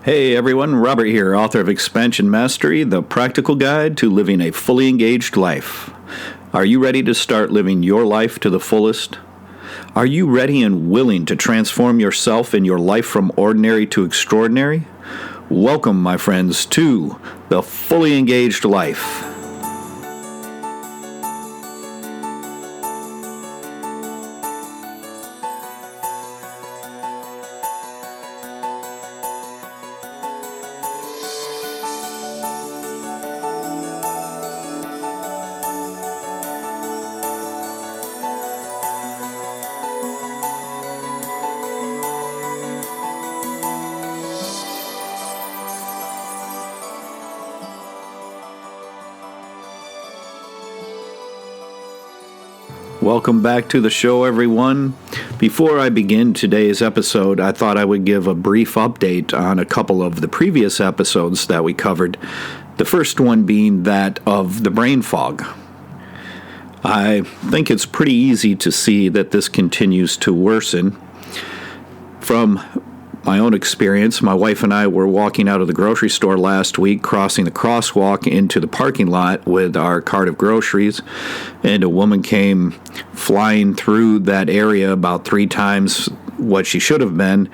Hey everyone, Robert here, author of Expansion Mastery, the practical guide to living a fully engaged life. Are you ready to start living your life to the fullest? Are you ready and willing to transform yourself and your life from ordinary to extraordinary? Welcome, my friends, to the Fully Engaged Life. Welcome back to the show, everyone. Before I begin today's episode, I thought I would give a brief update on a couple of the previous episodes that we covered. The first one being that of the brain fog. I think it's pretty easy to see that this continues to worsen. From my own experience, my wife and I were walking out of the grocery store last week, crossing the crosswalk into the parking lot with our cart of groceries, and a woman came flying through that area about 3 times what she should have been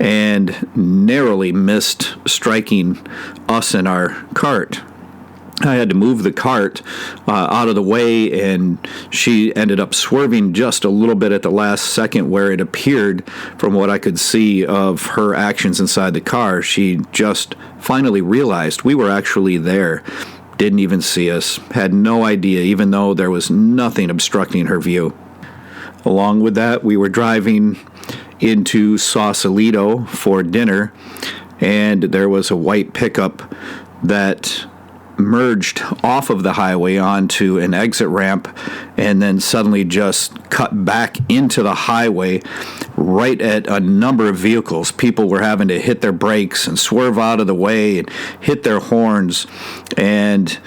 and narrowly missed striking us in our cart. I had to move the cart out of the way, and she ended up swerving just a little bit at the last second where it appeared, from what I could see of her actions inside the car, she just finally realized we were actually there. Didn't even see us, had no idea, even though there was nothing obstructing her view. Along with that, we were driving into Sausalito for dinner, and there was a white pickup that merged off of the highway onto an exit ramp and then suddenly just cut back into the highway right at a number of vehicles. People were having to hit their brakes and swerve out of the way and hit their horns, and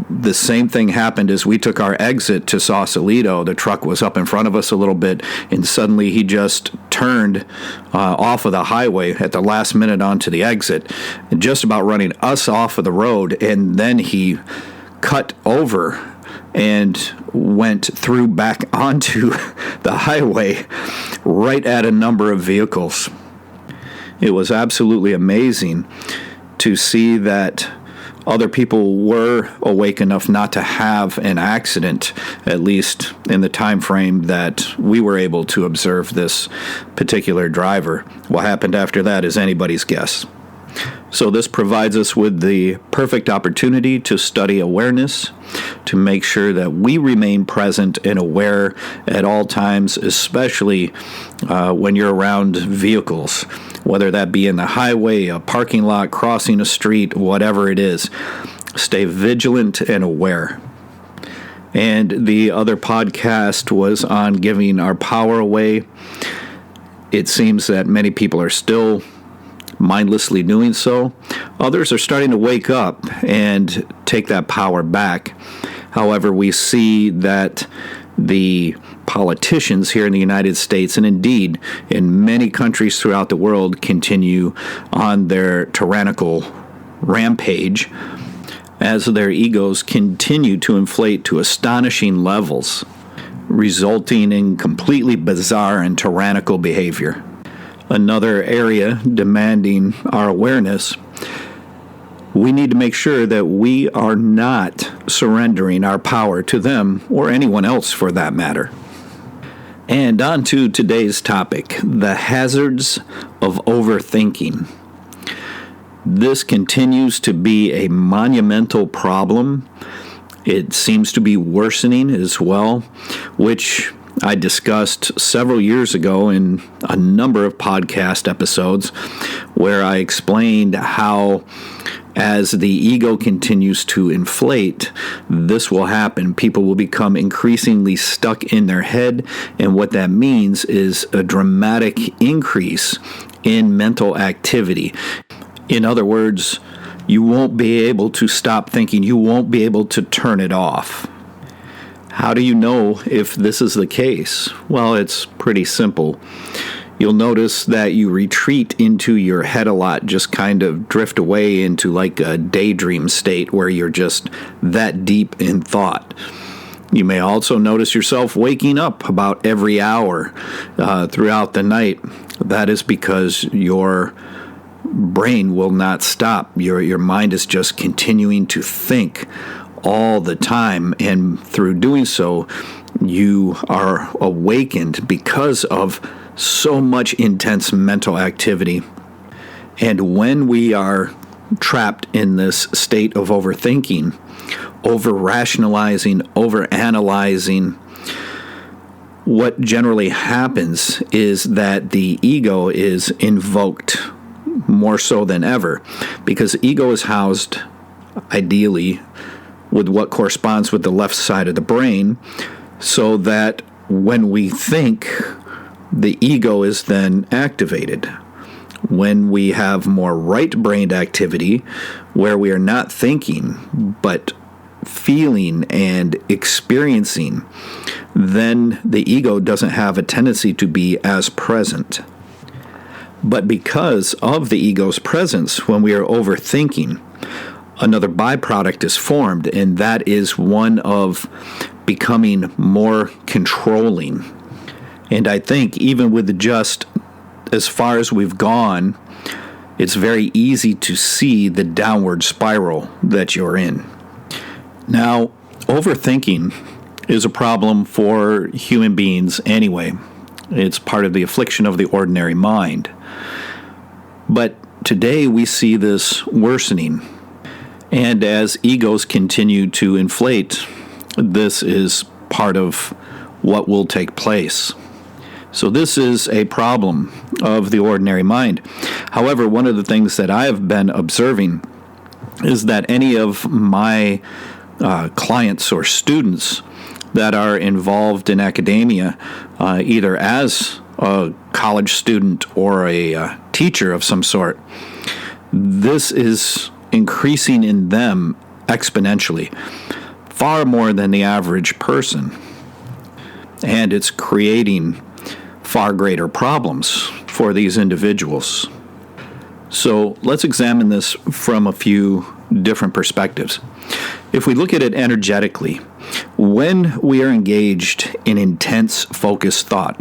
the same thing happened as we took our exit to Sausalito. The truck was up in front of us a little bit, and suddenly he just turned off of the highway at the last minute onto the exit, just about running us off of the road, and then he cut over and went through back onto the highway right at a number of vehicles. It was absolutely amazing to see that other people were awake enough not to have an accident, at least in the time frame that we were able to observe this particular driver. What happened after that is anybody's guess. So this provides us with the perfect opportunity to study awareness, to make sure that we remain present and aware at all times, especially when you're around vehicles, whether that be in the highway, a parking lot, crossing a street, whatever it is. Stay vigilant and aware. And the other podcast was on giving our power away. It seems that many people are still mindlessly doing so. Others are starting to wake up and take that power back. However, we see that the politicians here in the United States, and indeed in many countries throughout the world, continue on their tyrannical rampage as their egos continue to inflate to astonishing levels, resulting in completely bizarre and tyrannical behavior. Another area demanding our awareness, we need to make sure that we are not surrendering our power to them or anyone else for that matter. And on to today's topic, the hazards of overthinking. This continues to be a monumental problem. It seems to be worsening as well, which I discussed several years ago in a number of podcast episodes where I explained how as the ego continues to inflate, this will happen. People will become increasingly stuck in their head, and what that means is a dramatic increase in mental activity. In other words, you won't be able to stop thinking. You won't be able to turn it off. How do you know if this is the case? Well, it's pretty simple. you'll notice that you retreat into your head a lot, just kind of drift away into like a daydream state where you're just that deep in thought. You may also notice yourself waking up about every hour throughout the night. That is because your brain will not stop. Your mind is just continuing to think all the time, and through doing so, you are awakened because of so much intense mental activity. And when we are trapped in this state of overthinking, over-rationalizing, over-analyzing, what generally happens is that the ego is invoked more so than ever, because ego is housed, ideally, with what corresponds with the left side of the brain, so that when we think, the ego is then activated. When we have more right-brained activity, where we are not thinking, but feeling and experiencing, then the ego doesn't have a tendency to be as present. But because of the ego's presence, when we are overthinking, another byproduct is formed, and that is one of becoming more controlling. And I think even with just as far as we've gone, it's very easy to see the downward spiral that you're in. Now, overthinking is a problem for human beings anyway. It's part of the affliction of the ordinary mind. But today we see this worsening. And as egos continue to inflate, this is part of what will take place. So this is a problem of the ordinary mind. However, one of the things that I have been observing is that any of my clients or students that are involved in academia, either as a college student or a teacher of some sort, this is increasing in them exponentially, far more than the average person. And it's creating far greater problems for these individuals. So let's examine this from a few different perspectives. If we look at it energetically, when we are engaged in intense, focused thought,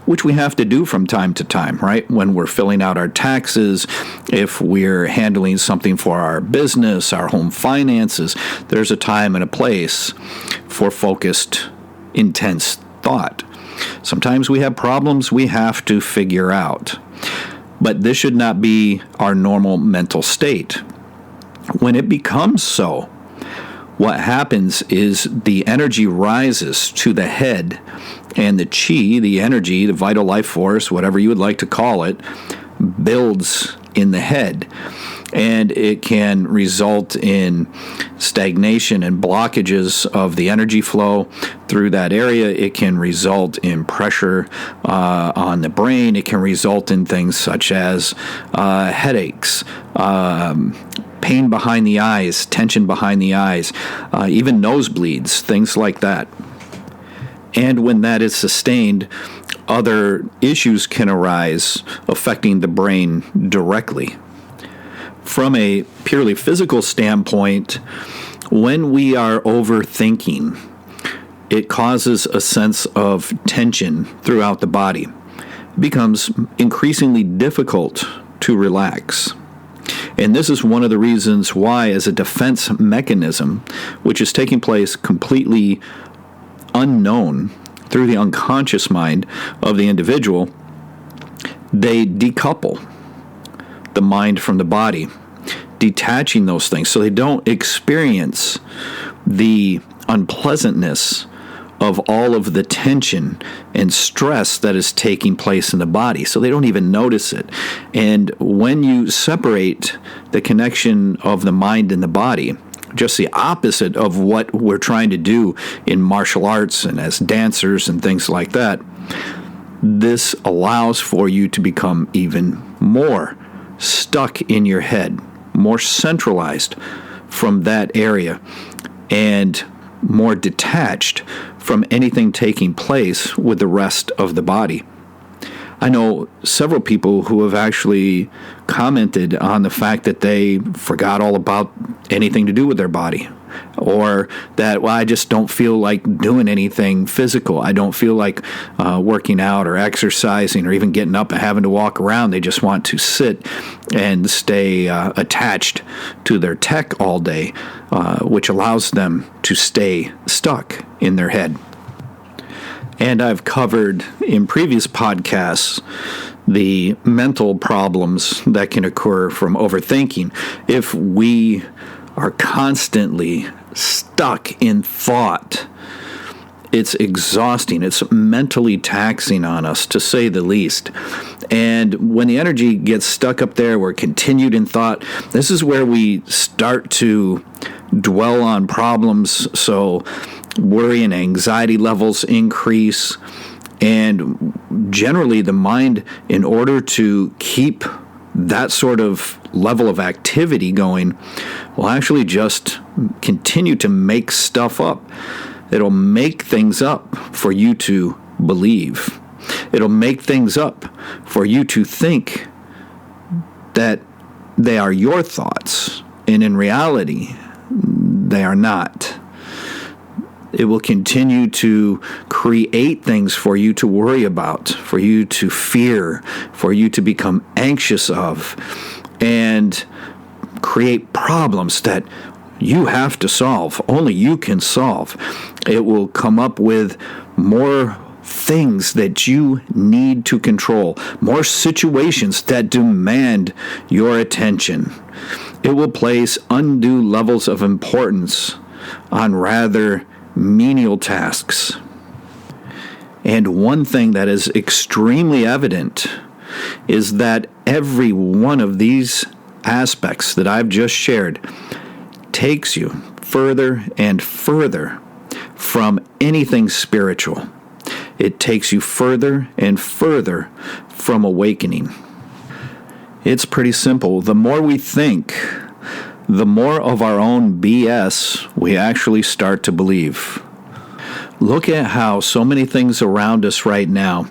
which we have to do from time to time, right? When we're filling out our taxes, if we're handling something for our business, our home finances, there's a time and a place for focused, intense thought. Sometimes we have problems we have to figure out. But this should not be our normal mental state. When it becomes so, what happens is the energy rises to the head, and the chi, the energy, the vital life force, whatever you would like to call it, builds in the head. And it can result in stagnation and blockages of the energy flow through that area. It can result in pressure on the brain. It can result in things such as headaches, pain behind the eyes, tension behind the eyes, even nosebleeds, things like that. And when that is sustained, other issues can arise affecting the brain directly. From a purely physical standpoint, when we are overthinking, it causes a sense of tension throughout the body. It becomes increasingly difficult to relax. And this is one of the reasons why, as a defense mechanism, which is taking place completely unknown through the unconscious mind of the individual, they decouple the mind from the body, detaching those things so they don't experience the unpleasantness of all of the tension and stress that is taking place in the body, so they don't even notice it. And when you separate the connection of the mind and the body, just the opposite of what we're trying to do in martial arts and as dancers and things like that, this allows for you to become even more stuck in your head, more centralized from that area, and more detached from anything taking place with the rest of the body. I know several people who have actually commented on the fact that they forgot all about anything to do with their body. Or that, well, I just don't feel like doing anything physical. I don't feel like working out or exercising or even getting up and having to walk around. They just want to sit and stay attached to their tech all day, which allows them to stay stuck in their head. And I've covered in previous podcasts the mental problems that can occur from overthinking. If we are constantly stuck in thought, it's exhausting. It's mentally taxing on us, to say the least. And when the energy gets stuck up there, we're continued in thought. This is where we start to dwell on problems. So worry and anxiety levels increase. And generally, the mind, in order to keep that sort of level of activity going, will actually just continue to make stuff up. It'll make things up for you to believe. It'll make things up for you to think that they are your thoughts, and in reality, they are not. It will continue to create things for you to worry about, for you to fear, for you to become anxious of, and create problems that you have to solve. Only you can solve. It will come up with more things that you need to control, more situations that demand your attention. It will place undue levels of importance on rather menial tasks. And one thing that is extremely evident is that every one of these aspects that I've just shared takes you further and further from anything spiritual. It takes you further and further from awakening. It's pretty simple. The more we think, the more of our own BS we actually start to believe. Look at how so many things around us right now,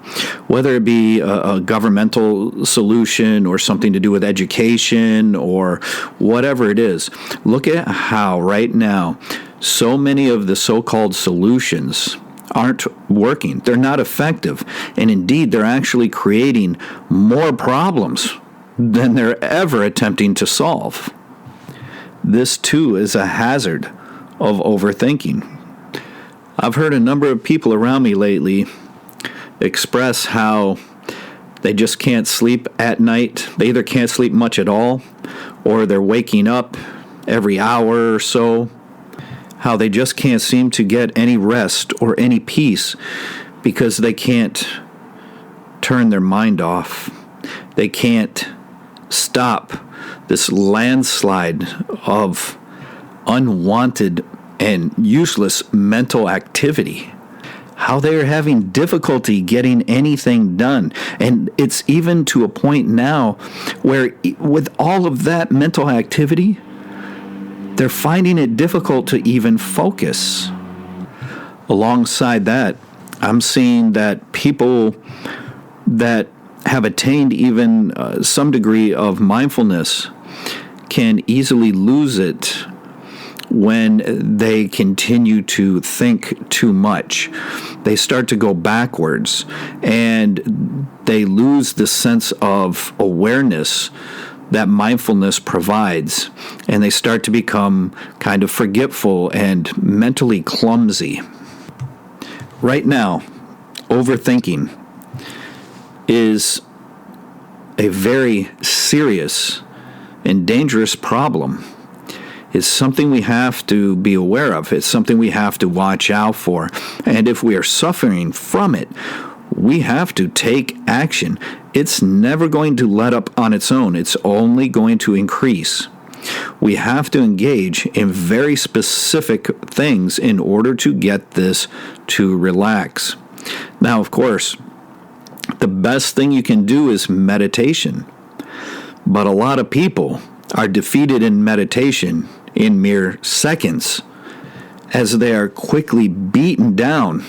whether it be a governmental solution or something to do with education or whatever it is, look at how right now so many of the so-called solutions aren't working. They're not effective. And indeed, they're actually creating more problems than they're ever attempting to solve. This, too, is a hazard of overthinking. I've heard a number of people around me lately express how they just can't sleep at night. They either can't sleep much at all, or they're waking up every hour or so. How they just can't seem to get any rest or any peace because they can't turn their mind off. They can't stop this landslide of unwanted and useless mental activity. How they are having difficulty getting anything done. And it's even to a point now where with all of that mental activity, they're finding it difficult to even focus. Alongside that, I'm seeing that people that have attained even some degree of mindfulness can easily lose it when they continue to think too much. They start to go backwards and they lose the sense of awareness that mindfulness provides, and they start to become kind of forgetful and mentally clumsy. Right now, overthinking is a very serious and dangerous problem. It's something we have to be aware of. It's something we have to watch out for. And if we are suffering from it, we have to take action. It's never going to let up on its own. It's only going to increase. We have to engage in very specific things in order to get this to relax. Now, of course, the best thing you can do is meditation. But a lot of people are defeated in meditation in mere seconds as they are quickly beaten down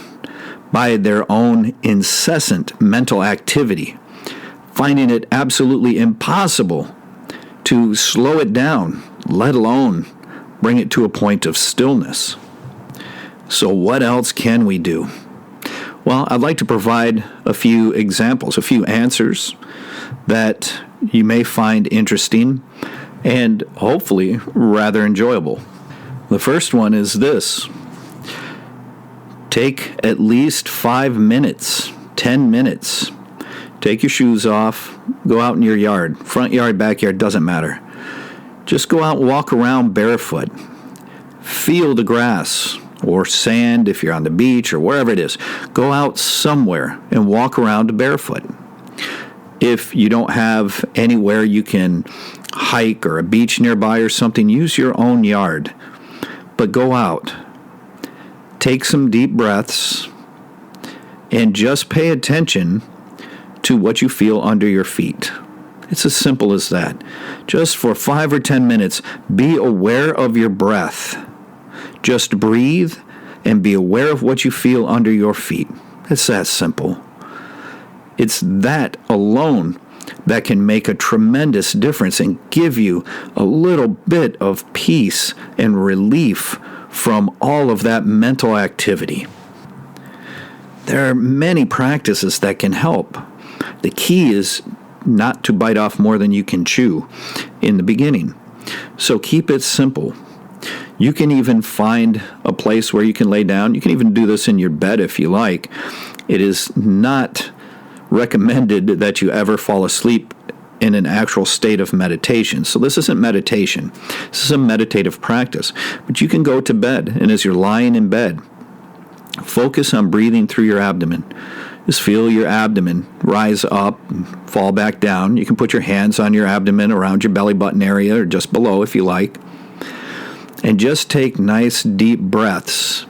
by their own incessant mental activity. finding it absolutely impossible to slow it down, let alone bring it to a point of stillness. So what else can we do? Well, I'd like to provide a few examples, a few answers that you may find interesting and hopefully rather enjoyable. The first one is this. Take at least 5 minutes, 10 minutes. Take your shoes off, go out in your yard, front yard, backyard, doesn't matter. Just go out and walk around barefoot. Feel the grass or sand if you're on the beach or wherever it is. Go out somewhere and walk around barefoot. If you don't have anywhere you can hike or a beach nearby or something, use your own yard. But go out. Take some deep breaths and just pay attention to what you feel under your feet. It's as simple as that. Just for 5 or 10 minutes, be aware of your breath. Just breathe and be aware of what you feel under your feet. It's that simple. It's that alone that can make a tremendous difference and give you a little bit of peace and relief from all of that mental activity. There are many practices that can help. The key is not to bite off more than you can chew in the beginning. So keep it simple. You can even find a place where you can lay down. You can even do this in your bed if you like. It is not recommended that you ever fall asleep in an actual state of meditation. So this isn't meditation. This is a meditative practice. But you can go to bed, and as you're lying in bed, focus on breathing through your abdomen. Just feel your abdomen rise up and fall back down. You can put your hands on your abdomen around your belly button area or just below if you like. And just take nice deep breaths.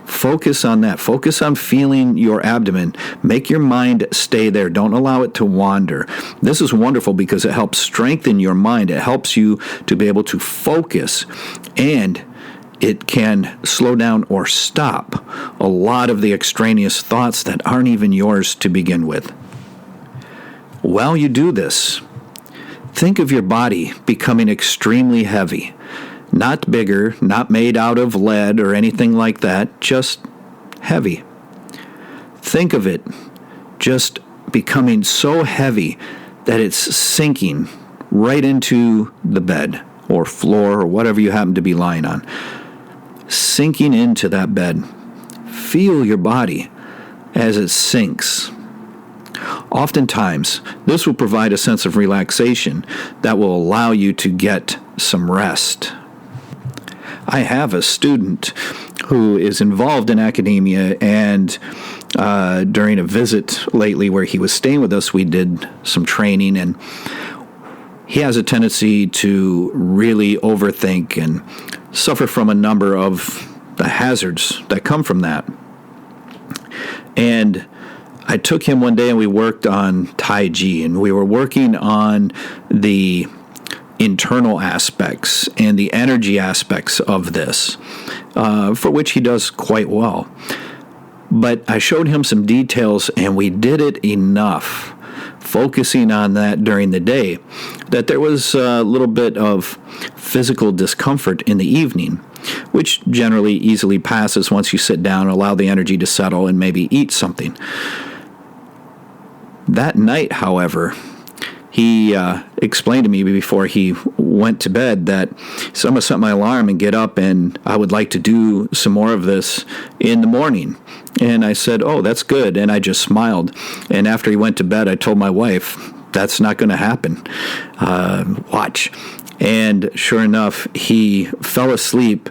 Focus on that. Focus on feeling your abdomen. Make your mind stay there. Don't allow it to wander. This is wonderful because it helps strengthen your mind. It helps you to be able to focus, and it can slow down or stop a lot of the extraneous thoughts that aren't even yours to begin with. While you do this, think of your body becoming extremely heavy. Not bigger, not made out of lead or anything like that, just heavy. Think of it just becoming so heavy that it's sinking right into the bed or floor or whatever you happen to be lying on. Sinking into that bed. Feel your body as it sinks. Oftentimes, this will provide a sense of relaxation that will allow you to get some rest. I have a student who is involved in academia, and during a visit lately where he was staying with us, we did some training, and he has a tendency to really overthink and suffer from a number of the hazards that come from that. And I took him one day and we worked on Tai Chi, and we were working on the internal aspects and the energy aspects of this, for which he does quite well. But I showed him some details, and we did it enough, focusing on that during the day, that there was a little bit of physical discomfort in the evening, which generally easily passes once you sit down, allow the energy to settle, and maybe eat something. That night, however, he explained to me before he went to bed that so I'm going to set my alarm and get up, and I would like to do some more of this in the morning. And I said, oh, that's good. And I just smiled. And after he went to bed, I told my wife, that's not going to happen. Watch. And sure enough, he fell asleep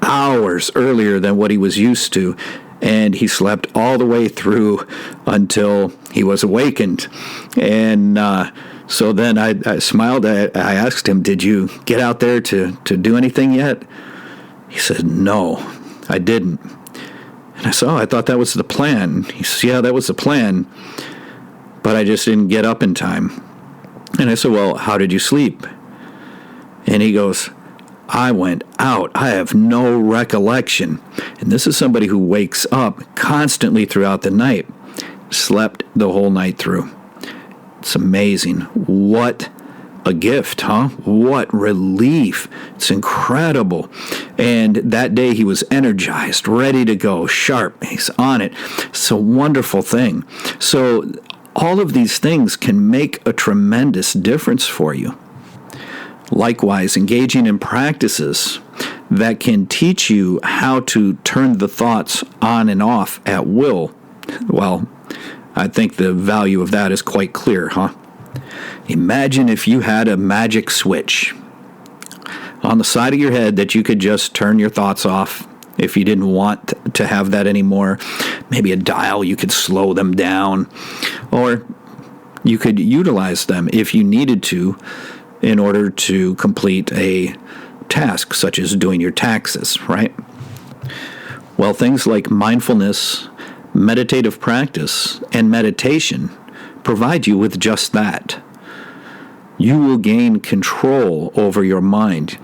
hours earlier than what he was used to. And he slept all the way through until he was awakened. And so then I smiled. I asked him, did you get out there to do anything yet? He said, no, I didn't. And I said, oh, I thought that was the plan. He said, yeah, that was the plan, but I just didn't get up in time. And I said, well, how did you sleep? And he goes, I went out. I have no recollection. And this is somebody who wakes up constantly throughout the night. Slept the whole night through. It's amazing. What a gift, huh? What relief. It's incredible. And that day he was energized, ready to go, sharp. He's on it. It's a wonderful thing. So all of these things can make a tremendous difference for you. Likewise, engaging in practices that can teach you how to turn the thoughts on and off at will. Well, I think the value of that is quite clear, huh? Imagine if you had a magic switch on the side of your head that you could just turn your thoughts off if you didn't want to have that anymore. Maybe a dial, you could slow them down, or you could utilize them if you needed to in order to complete a task, such as doing your taxes, right? Well, things like mindfulness, meditative practice, and meditation provide you with just that. You will gain control over your mind.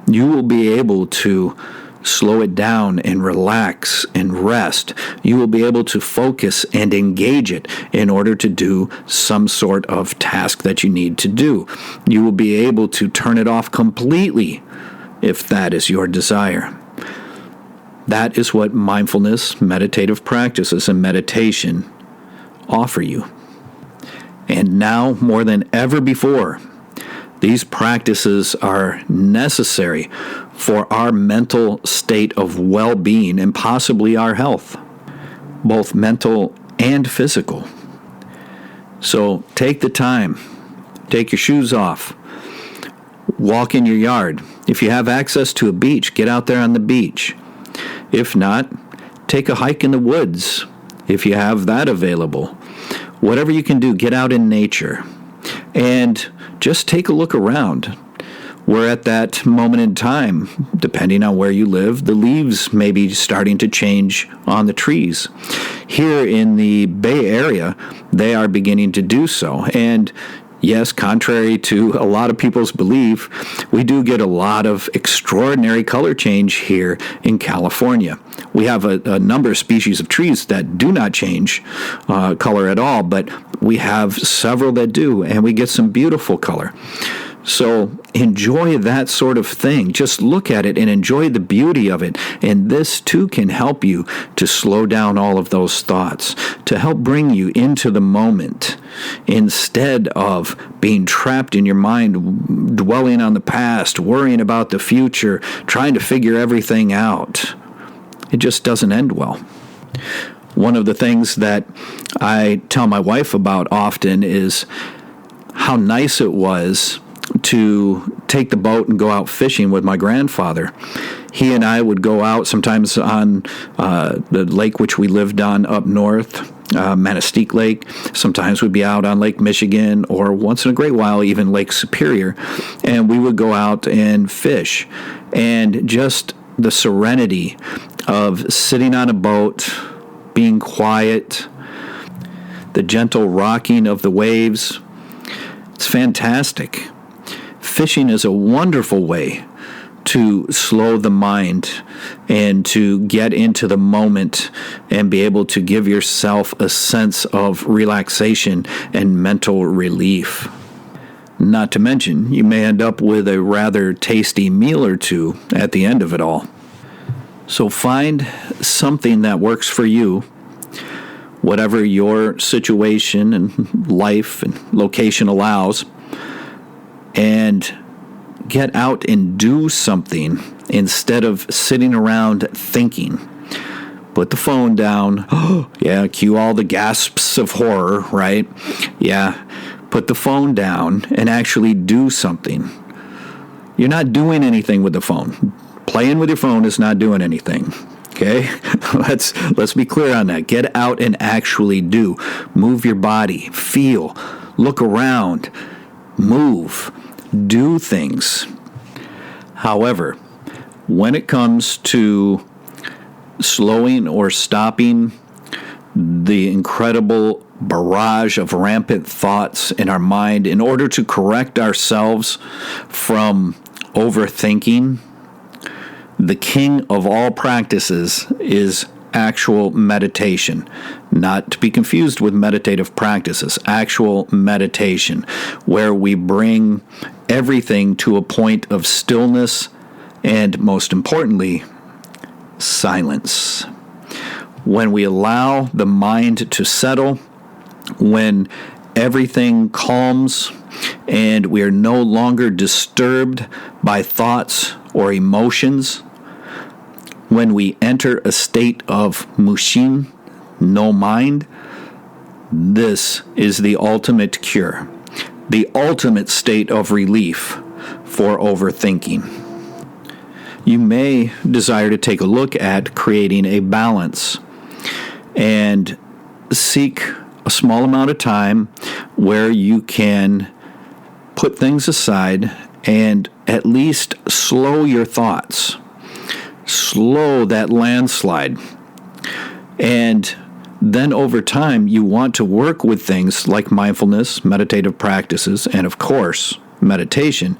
You will be able to slow it down and relax and rest. You will be able to focus and engage it in order to do some sort of task that you need to do. You will be able to turn it off completely if that is your desire. That is what mindfulness, meditative practices, and meditation offer you. And now, more than ever before, these practices are necessary for our mental state of well-being and possibly our health, both mental and physical. So take the time, take your shoes off, walk in your yard. If you have access to a beach, get out there on the beach. If not, take a hike in the woods if you have that available. Whatever you can do, get out in nature and just take a look around. We're at that moment in time, depending on where you live, the leaves may be starting to change on the trees. Here in the Bay Area, they are beginning to do so. And yes, contrary to a lot of people's belief, we do get a lot of extraordinary color change here in California. We have a number of species of trees that do not change color at all, but we have several that do, and we get some beautiful color. So enjoy that sort of thing. Just look at it and enjoy the beauty of it. And this too can help you to slow down all of those thoughts, to help bring you into the moment instead of being trapped in your mind, dwelling on the past, worrying about the future, trying to figure everything out. It just doesn't end well. One of the things that I tell my wife about often is how nice it was to take the boat and go out fishing with my grandfather. He and I would go out sometimes on the lake which we lived on up north, Manistee Lake. Sometimes we'd be out on Lake Michigan, or once in a great while even Lake Superior, and we would go out and fish. And just the serenity of sitting on a boat, being quiet, the gentle rocking of the waves, it's fantastic. Fishing is a wonderful way to slow the mind and to get into the moment and be able to give yourself a sense of relaxation and mental relief. Not to mention, you may end up with a rather tasty meal or two at the end of it all. So find something that works for you, whatever your situation and life and location allows, and get out and do something instead of sitting around thinking. Put the phone down. Oh, yeah, cue all the gasps of horror, right? Yeah, put the phone down and actually do something. You're not doing anything with the phone. Playing with your phone is not doing anything. Okay? Let's be clear on that. Get out and actually do. Move your body. Feel. Look around. Move. Do things. However, when it comes to slowing or stopping the incredible barrage of rampant thoughts in our mind in order to correct ourselves from overthinking, the king of all practices is actual meditation. not to be confused with meditative practices, actual meditation, where we bring everything to a point of stillness and, most importantly, silence. When we allow the mind to settle, when everything calms and we are no longer disturbed by thoughts or emotions, when we enter a state of mushin, no mind, this is the ultimate cure, the ultimate state of relief for overthinking. You may desire to take a look at creating a balance and seek a small amount of time where you can put things aside and at least slow your thoughts. Slow that landslide. And then over time, you want to work with things like mindfulness, meditative practices, and of course, meditation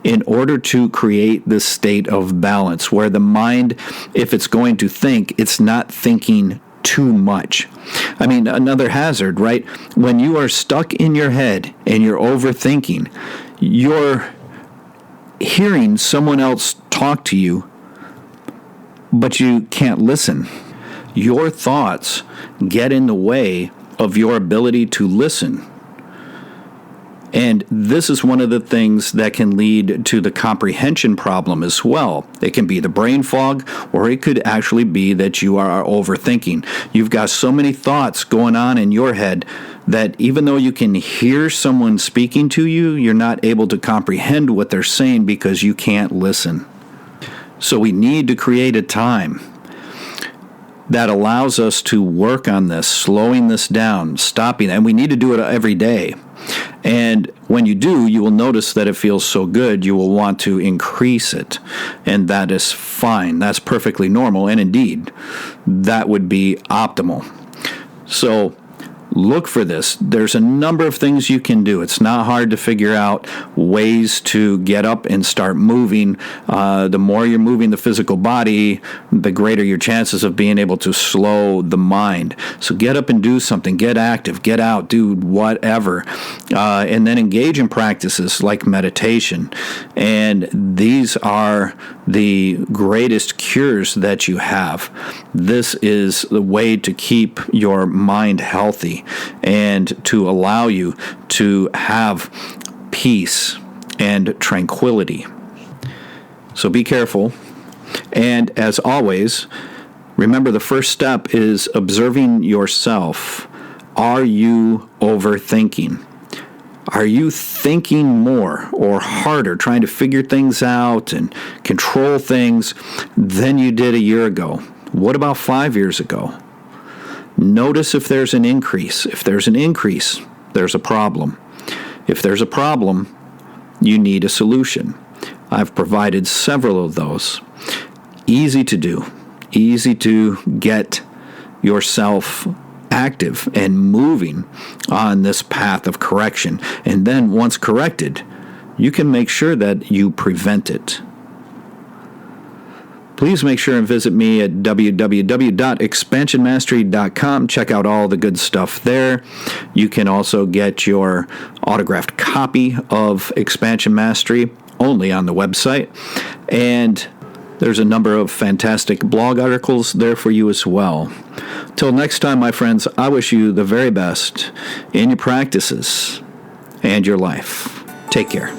in order to create this state of balance where the mind, if it's going to think, it's not thinking too much. I mean, another hazard, right? When you are stuck in your head and you're overthinking, you're hearing someone else talk to you, but you can't listen. Your thoughts get in the way of your ability to listen. And this is one of the things that can lead to the comprehension problem as well. It can be the brain fog, or it could actually be that you are overthinking. You've got so many thoughts going on in your head that even though you can hear someone speaking to you, you're not able to comprehend what they're saying because you can't listen. So we need to create a time that allows us to work on this, slowing this down, stopping, and we need to do it every day. And when you do, you will notice that it feels so good, you will want to increase it. And that is fine. That's perfectly normal. And indeed, that would be optimal. So look for this. There's a number of things you can do. It's not hard to figure out ways to get up and start moving. The more you're moving the physical body, the greater your chances of being able to slow the mind. So get up and do something. Get active. Get out. Do whatever. And then engage in practices like meditation. And these are the greatest cures that you have. This is the way to keep your mind healthy and to allow you to have peace and tranquility. So be careful. And as always, remember the first step is observing yourself. Are you overthinking? Are you thinking more or harder, trying to figure things out and control things than you did a year ago? What about 5 years ago? Notice if there's an increase. If there's an increase, there's a problem. If there's a problem, you need a solution. I've provided several of those. Easy to do. Easy to get yourself active and moving on this path of correction. And then once corrected, you can make sure that you prevent it. Please make sure and visit me at www.expansionmastery.com. Check out all the good stuff there. You can also get your autographed copy of Expansion Mastery only on the website. And there's a number of fantastic blog articles there for you as well. Till next time, my friends, I wish you the very best in your practices and your life. Take care.